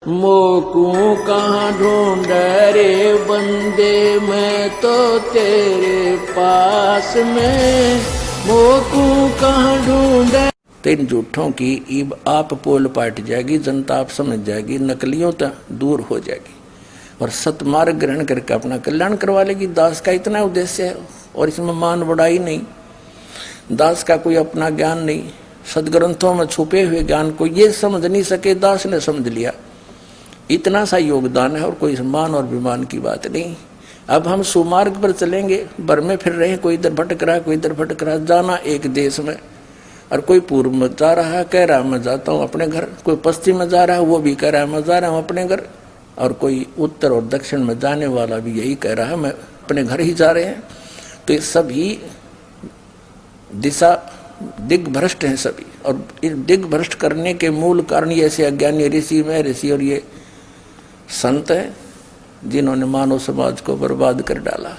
मोकू कहाँ ढूंढे रे बंदे, मैं तो तेरे पास में। मोकू कहाँ ढूंढे। तीन झूठों की ईब आप पोल पाट जाएगी, जनता आप समझ जाएगी, नकलियों तक दूर हो जाएगी और सतमार्ग ग्रहण करके अपना कल्याण करवा लेगी। दास का इतना उद्देश्य है और इसमें मान बढ़ाई नहीं। दास का कोई अपना ज्ञान नहीं, सदग्रंथों में छुपे हुए ज्ञान को ये समझ नहीं सके, दास ने समझ लिया। इतना सा योगदान है और कोई सम्मान और विमान की बात नहीं। अब हम सुमार्ग पर चलेंगे, बर में फिर रहे, कोई इधर भटक रहा है, कोई इधर भटक रहा है। जाना एक देश में, और कोई पूर्व में जा रहा है, कह रहा है मैं जाता हूँ अपने घर। कोई पश्चिम में जा रहा है, वो भी कह रहा है मैं जा रहा हूँ अपने घर। और कोई उत्तर और दक्षिण में जाने वाला भी यही कह रहा है मैं अपने घर ही जा रहे हैं। तो ये सभी दिशा दिग्भ्रष्ट हैं सभी। और इस दिग्भ्रष्ट करने के मूल कारण ये ऐसे अज्ञानी ऋषि में ऋषि और ये संत हैं जिन्होंने मानव समाज को बर्बाद कर डाला।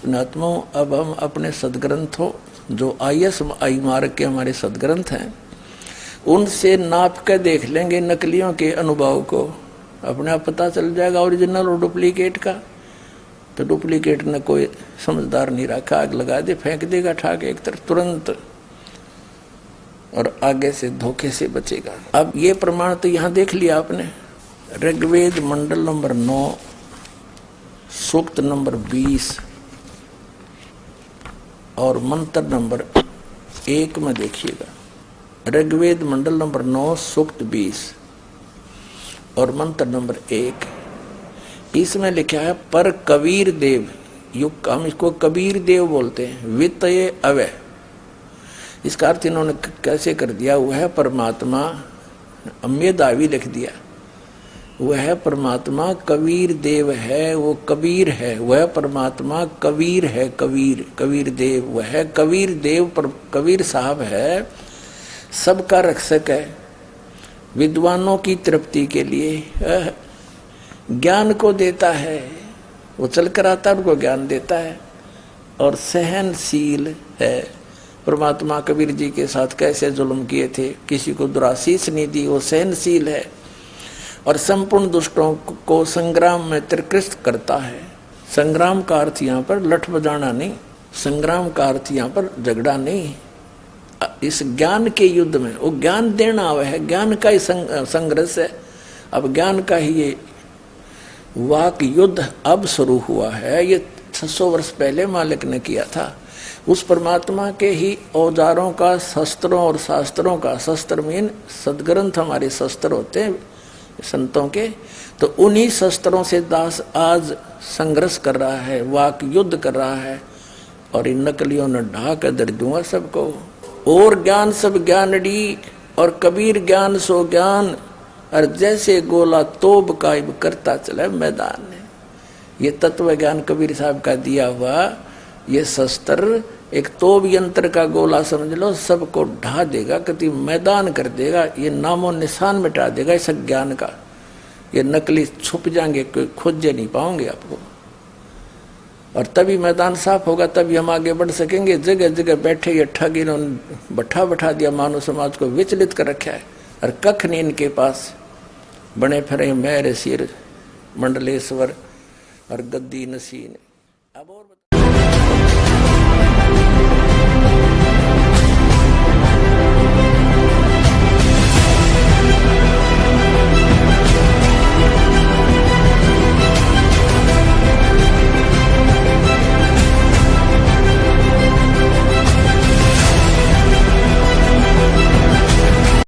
पुण्यात्माओं, अब हम अपने सदग्रंथों जो आई मार्ग के हमारे सदग्रंथ हैं उनसे नाप के देख लेंगे नकलियों के अनुभव को। अपने आप पता चल जाएगा ओरिजिनल और डुप्लीकेट का। तो डुप्लीकेट ने कोई समझदार नहीं रखा, आग लगा दे, फेंक देगा ठाक एक तरफ तुरंत, और आगे से धोखे से बचेगा। अब ये प्रमाण तो यहां देख लिया आपने। ऋग्वेद मंडल नंबर 9 सूक्त नंबर 20 और मंत्र नंबर 1 में देखिएगा। ऋग्वेद मंडल नंबर 9 सूक्त 20 और मंत्र नंबर 1, इसमें लिखा है पर कबीर देव युग। हम इसको कबीर देव बोलते हैं, वित्तये अवय। इसका अर्थ इन्होंने कैसे कर दिया, वह है परमात्मा, अम्य दावी लिख दिया। वह परमात्मा कबीर देव है, वो कबीर है। वह परमात्मा कबीर है, कबीर कबीर देव। वह कबीर देव पर कबीर साहब है, सबका रक्षक है। विद्वानों की तृप्ति के लिए ज्ञान को देता है, वो चल कर आता है उनको ज्ञान देता है। और सहनशील है। परमात्मा कबीर जी के साथ कैसे जुल्म किए थे, किसी को दुराशीष नहीं दी, वो सहनशील है। और संपूर्ण दुष्टों को संग्राम में त्रिकृष्ट करता है। संग्राम का अर्थ यहाँ पर लठ बजाना नहीं, संग्राम का अर्थ यहाँ पर झगड़ा नहीं। इस ज्ञान के युद्ध में वो ज्ञान देना हुआ है, ज्ञान का ही संघर्ष है। अब ज्ञान का ही ये वाक युद्ध अब शुरू हुआ है। ये 600 वर्ष पहले मालिक ने किया था। उस परमात्मा के ही औजारों का, शस्त्रों और शास्त्रों का, शस्त्र मीन सदग्रंथ हमारे शस्त्र होते हैं संतों के, तो उन्हीं शस्त्रों से दास आज संघर्ष कर रहा है, वाक युद्ध कर रहा है। और इन नकलियों ने ढा कर दर दूंगा सबको। और ज्ञान सब ज्ञानड़ी और कबीर ज्ञान सो ज्ञान, और जैसे गोला तोब कायब करता चला मैदान में। ये तत्व ज्ञान कबीर साहब का दिया हुआ ये शस्त्र एक तोब यंत्र का गोला समझ लो, सबको ढा देगा, कति मैदान कर देगा, ये नामो निशान मिटा देगा इस ज्ञान का। ये नकली छुप जाएंगे, कोई खोजे नहीं पाओगे आपको। और तभी मैदान साफ होगा, तभी हम आगे बढ़ सकेंगे। जगह जगह बैठे ये ठग इन्होंने बैठा दिया, मानव समाज को विचलित कर रखा है। और कख नहीं इनके पास, बने फिरे मैर सिर मंडलेश्वर और गद्दी नसीन।